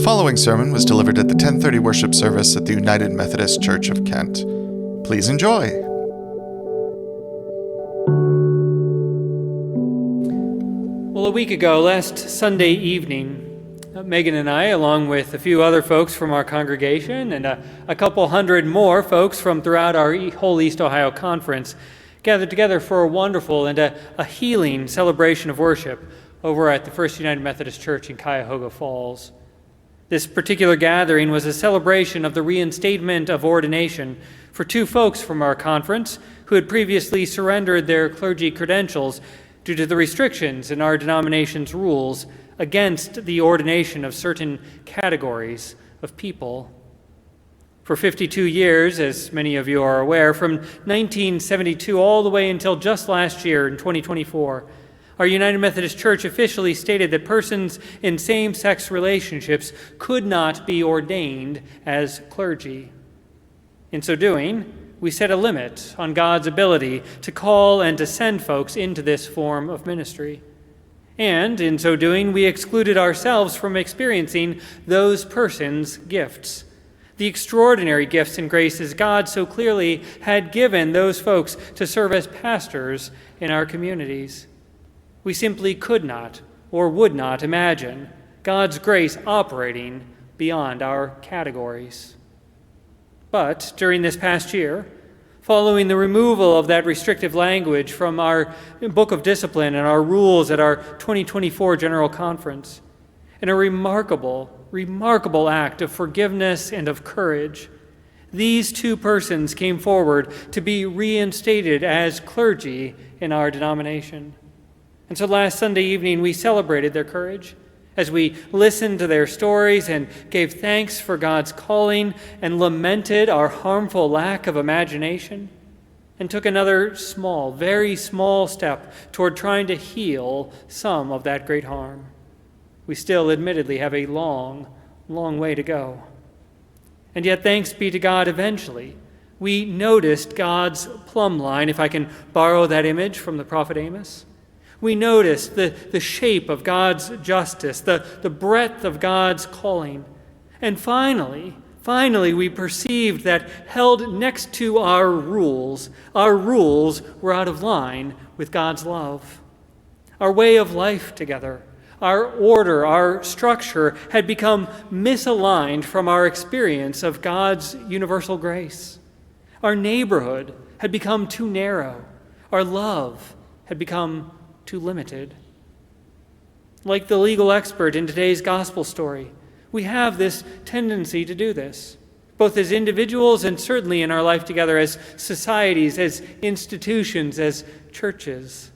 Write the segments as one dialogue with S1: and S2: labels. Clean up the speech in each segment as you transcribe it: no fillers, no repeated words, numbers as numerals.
S1: following sermon was delivered at the 10:30 worship service at the United Methodist Church of Kent. Please enjoy.
S2: Well, a week ago, last Sunday evening, Megan and I, along with a few other folks from our congregation and a couple hundred more folks from throughout our whole East Ohio Conference, gathered together for a wonderful and a healing celebration of worship over at the First United Methodist Church in Cuyahoga Falls. This particular gathering was a celebration of the reinstatement of ordination for two folks from our conference who had previously surrendered their clergy credentials due to the restrictions in our denomination's rules against the ordination of certain categories of people. For 52 years, as many of you are aware, from 1972 all the way until just last year in 2024, our United Methodist Church officially stated that persons in same-sex relationships could not be ordained as clergy. In so doing, we set a limit on God's ability to call and to send folks into this form of ministry. And in so doing, we excluded ourselves from experiencing those persons' gifts, the extraordinary gifts and graces God so clearly had given those folks to serve as pastors in our communities. We simply could not or would not imagine God's grace operating beyond our categories. But during this past year, following the removal of that restrictive language from our Book of Discipline and our rules at our 2024 General Conference, in a remarkable act of forgiveness and of courage, these two persons came forward to be reinstated as clergy in our denomination. And so last Sunday evening, we celebrated their courage as we listened to their stories and gave thanks for God's calling and lamented our harmful lack of imagination and took another small, very small step toward trying to heal some of that great harm. We still admittedly have a long way to go. And yet, thanks be to God, eventually, we noticed God's plumb line, if I can borrow that image from the prophet Amos. We noticed the shape of God's justice, the breadth of God's calling. And finally, we perceived that held next to our rules were out of line with God's love. Our way of life together, our order, our structure had become misaligned from our experience of God's universal grace. Our neighborhood had become too narrow. Our love had become too limited. Like the legal expert in today's gospel story, we have this tendency to do this, both as individuals and certainly in our life together as societies, as institutions, as churches.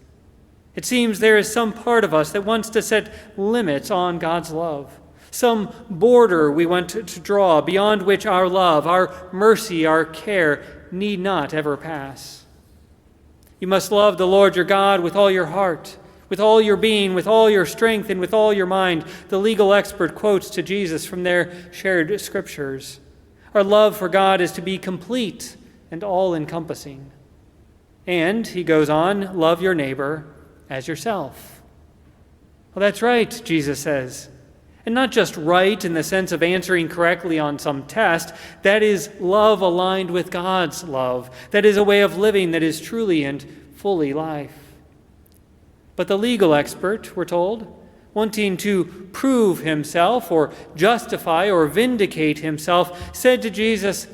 S2: It seems there is some part of us that wants to set limits on God's love, some border we want to draw beyond which our love, our mercy, our care need not ever pass. You must love the Lord your God with all your heart, with all your being, with all your strength, and with all your mind. The legal expert quotes to Jesus from their shared scriptures. Our love for God is to be complete and all-encompassing. And, he goes on, love your neighbor as yourself. Well, that's right, Jesus says. And not just right in the sense of answering correctly on some test. That is love aligned with God's love. That is a way of living that is truly and fully life. But the legal expert, we're told, wanting to prove himself or justify or vindicate himself, said to Jesus,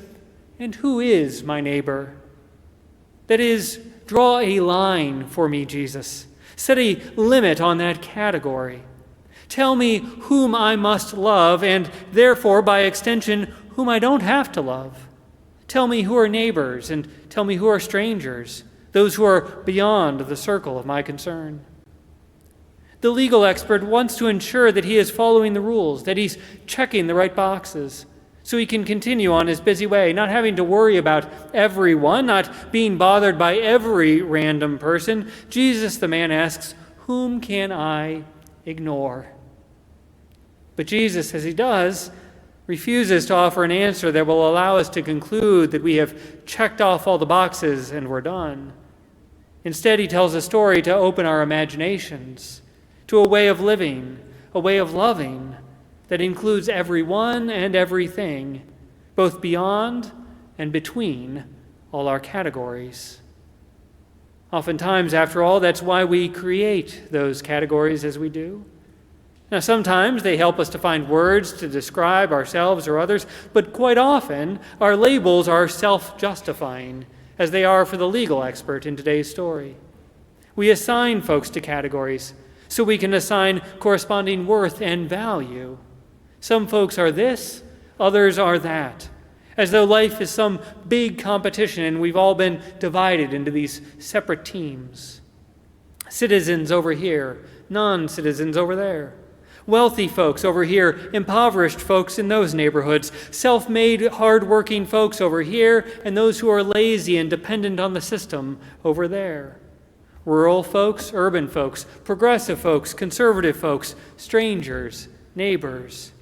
S2: "And who is my neighbor?" That is, draw a line for me, Jesus. Set a limit on that category. Tell me whom I must love, and therefore, by extension, whom I don't have to love. Tell me who are neighbors, and tell me who are strangers, those who are beyond the circle of my concern. The legal expert wants to ensure that he is following the rules, that he's checking the right boxes, so he can continue on his busy way, not having to worry about everyone, not being bothered by every random person. Jesus, the man, asks, "Whom can I ignore?" But Jesus, as he does, refuses to offer an answer that will allow us to conclude that we have checked off all the boxes and we're done. Instead, he tells a story to open our imaginations to a way of living, a way of loving that includes everyone and everything, both beyond and between all our categories. Oftentimes, after all, that's why we create those categories as we do. Now, sometimes they help us to find words to describe ourselves or others, but quite often our labels are self-justifying, as they are for the legal expert in today's story. We assign folks to categories so we can assign corresponding worth and value. Some folks are this, others are that, as though life is some big competition and we've all been divided into these separate teams. Citizens over here, non-citizens over there. Wealthy folks over here, impoverished folks in those neighborhoods, self-made, hard-working folks over here, and those who are lazy and dependent on the system over there. Rural folks, urban folks, progressive folks, conservative folks, strangers, neighbors.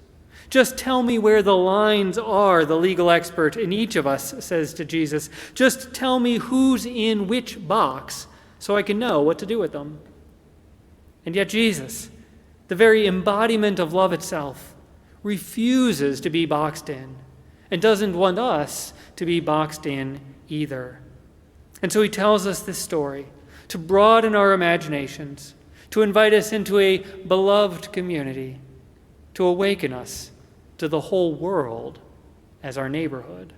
S2: Just tell me where the lines are, the legal expert in each of us says to Jesus. Just tell me who's in which box so I can know what to do with them. And yet Jesus, the very embodiment of love itself, refuses to be boxed in and doesn't want us to be boxed in either. And so he tells us this story to broaden our imaginations, to invite us into a beloved community, to awaken us to the whole world as our neighborhood.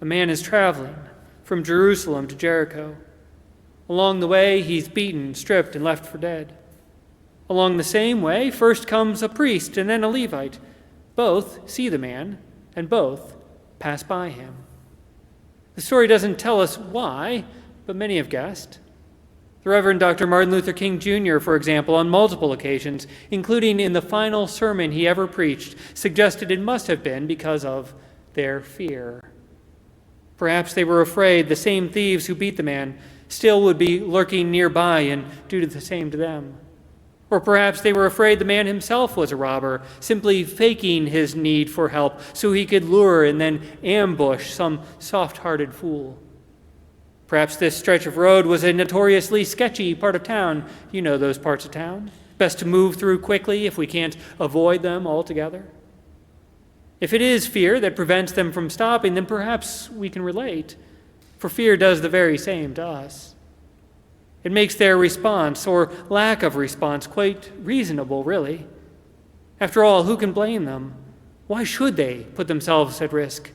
S2: A man is traveling from Jerusalem to Jericho. Along the way, he's beaten, stripped, and left for dead. Along the same way, first comes a priest and then a Levite. Both see the man, and both pass by him. The story doesn't tell us why, but many have guessed. The Reverend Dr. Martin Luther King Jr., for example, on multiple occasions, including in the final sermon he ever preached, suggested it must have been because of their fear. Perhaps they were afraid the same thieves who beat the man still would be lurking nearby and do the same to them. Or perhaps they were afraid the man himself was a robber, simply faking his need for help so he could lure and then ambush some soft-hearted fool. Perhaps this stretch of road was a notoriously sketchy part of town. You know those parts of town. Best to move through quickly if we can't avoid them altogether. If it is fear that prevents them from stopping, then perhaps we can relate, for fear does the very same to us. It makes their response, or lack of response, quite reasonable, really. After all, who can blame them? Why should they put themselves at risk?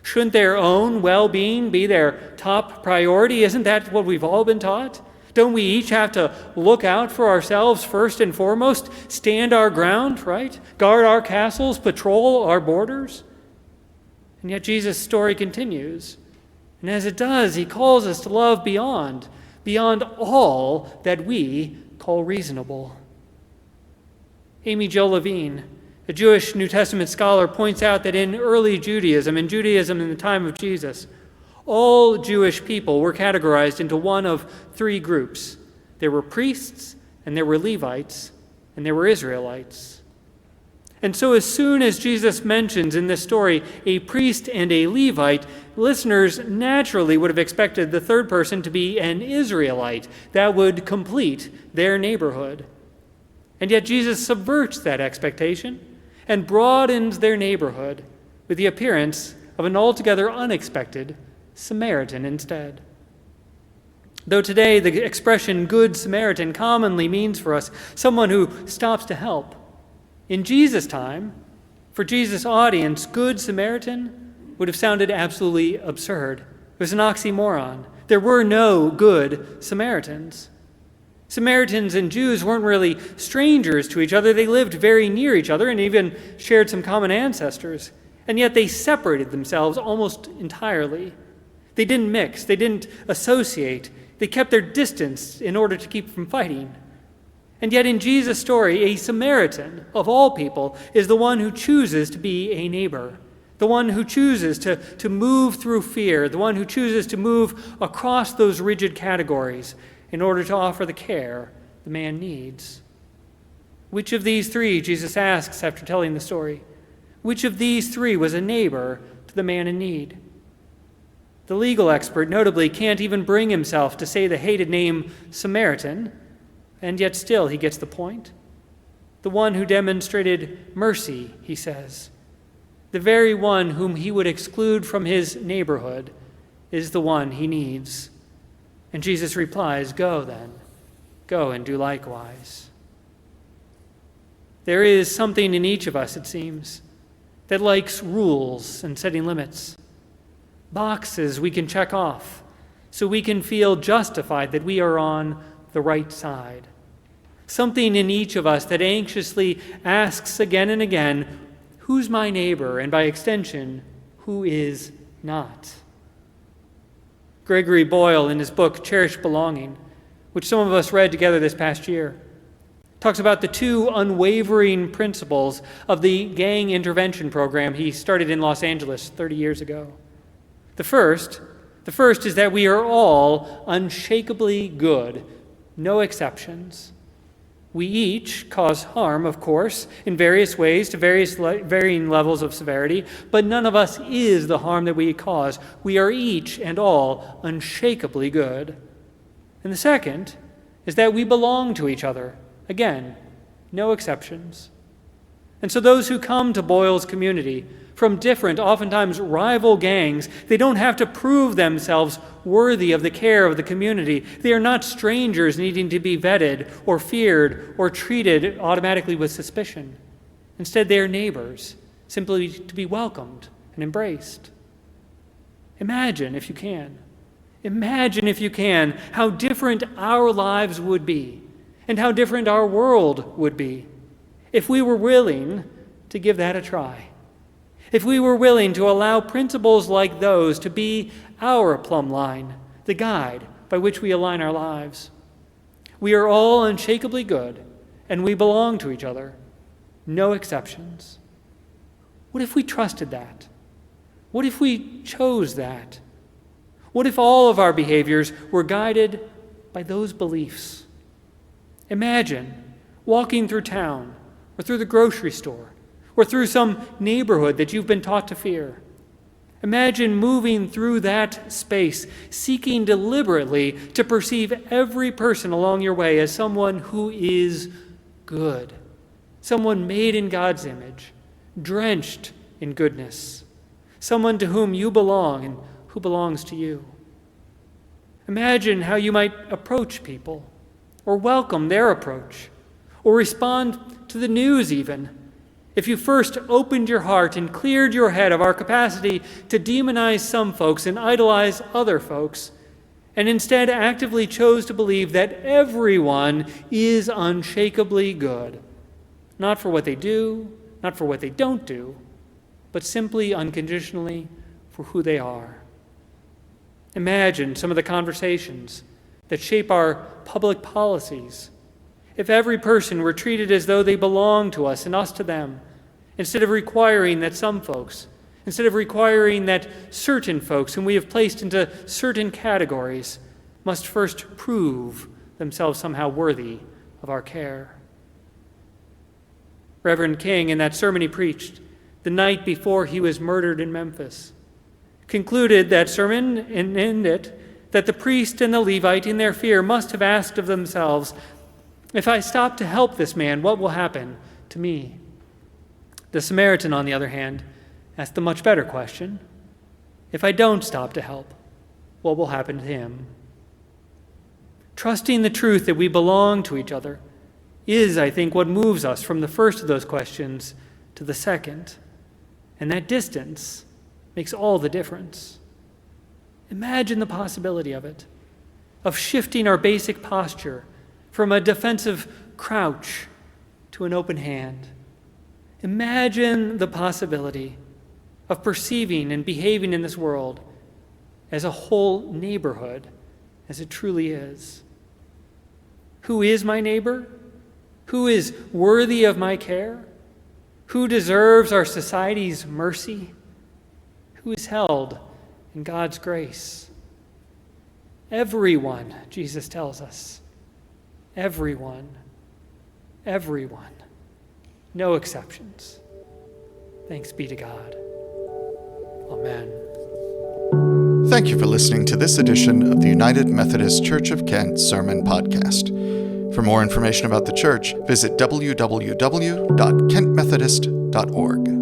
S2: Shouldn't their own well-being be their top priority? Isn't that what we've all been taught? Don't we each have to look out for ourselves first and foremost, stand our ground, right? Guard our castles, patrol our borders? And yet Jesus' story continues. And as it does, he calls us to love beyond all that we call reasonable. Amy Jo Levine, a Jewish New Testament scholar, points out that in early Judaism, in the time of Jesus, all Jewish people were categorized into one of three groups. There were priests, and there were Levites, and there were Israelites. And so as soon as Jesus mentions in this story a priest and a Levite, listeners naturally would have expected the third person to be an Israelite. That would complete their neighborhood. And yet Jesus subverts that expectation and broadens their neighborhood with the appearance of an altogether unexpected Samaritan instead. Though today the expression Good Samaritan commonly means for us someone who stops to help, in Jesus' time, for Jesus' audience, Good Samaritan would have sounded absolutely absurd. It was an oxymoron. There were no good Samaritans. Samaritans and Jews weren't really strangers to each other. They lived very near each other and even shared some common ancestors. And yet they separated themselves almost entirely. They didn't mix. They didn't associate. They kept their distance in order to keep from fighting. And yet in Jesus' story, a Samaritan, of all people, is the one who chooses to be a neighbor, the one who chooses to move through fear, the one who chooses to move across those rigid categories in order to offer the care the man needs. Which of these three, Jesus asks after telling the story, which of these three was a neighbor to the man in need? The legal expert notably can't even bring himself to say the hated name Samaritan, and yet still he gets the point. the one who demonstrated mercy, he says. The very one whom he would exclude from his neighborhood is the one he needs. And Jesus replies, "Go then, go and do likewise." There is something in each of us, it seems, that likes rules and setting limits. Boxes we can check off so we can feel justified that we are on the right side. Something in each of us that anxiously asks again and again, who's my neighbor? And by extension, who is not? Gregory Boyle, in his book, Cherished Belonging, which some of us read together this past year, talks about the two unwavering principles of the gang intervention program he started in Los Angeles 30 years ago. The first is that we are all unshakably good, no exceptions. We each cause harm, of course, in various ways to varying levels of severity, but none of us is the harm that we cause. We are each and all unshakably good. And the second is that we belong to each other. Again, no exceptions. And so those who come to Boyle's community from different, oftentimes rival gangs, they don't have to prove themselves worthy of the care of the community. They are not strangers needing to be vetted or feared or treated automatically with suspicion. Instead, they are neighbors, simply to be welcomed and embraced. Imagine, if you can, how different our lives would be and how different our world would be if we were willing to give that a try. If we were willing to allow principles like those to be our plumb line, the guide by which we align our lives. We are all unshakably good, and we belong to each other. No exceptions. What if we trusted that? What if we chose that? What if all of our behaviors were guided by those beliefs? Imagine walking through town or through the grocery store or through some neighborhood that you've been taught to fear. Imagine moving through that space, seeking deliberately to perceive every person along your way as someone who is good, someone made in God's image, drenched in goodness, someone to whom you belong and who belongs to you. Imagine how you might approach people, or welcome their approach, or respond to the news even, if you first opened your heart and cleared your head of our capacity to demonize some folks and idolize other folks, and instead actively chose to believe that everyone is unshakably good, not for what they do, not for what they don't do, but simply unconditionally for who they are. Imagine some of the conversations that shape our public policies. If every person were treated as though they belong to us and us to them, instead of requiring that certain folks whom we have placed into certain categories must first prove themselves somehow worthy of our care. Reverend King, in that sermon he preached the night before he was murdered in Memphis, concluded that sermon and in it that the priest and the Levite in their fear must have asked of themselves, if I stop to help this man, what will happen to me? The Samaritan, on the other hand, asked the much better question, if I don't stop to help, what will happen to him? Trusting the truth that we belong to each other is, I think, what moves us from the first of those questions to the second. And that distance makes all the difference. Imagine the possibility of it, of shifting our basic posture from a defensive crouch to an open hand. Imagine the possibility of perceiving and behaving in this world as a whole neighborhood, as it truly is. Who is my neighbor? Who is worthy of my care? Who deserves our society's mercy? Who is held in God's grace? Everyone, Jesus tells us. Everyone. Everyone. No exceptions. Thanks be to God. Amen.
S1: Thank you for listening to this edition of the United Methodist Church of Kent Sermon Podcast. For more information about the church, visit www.kentmethodist.org.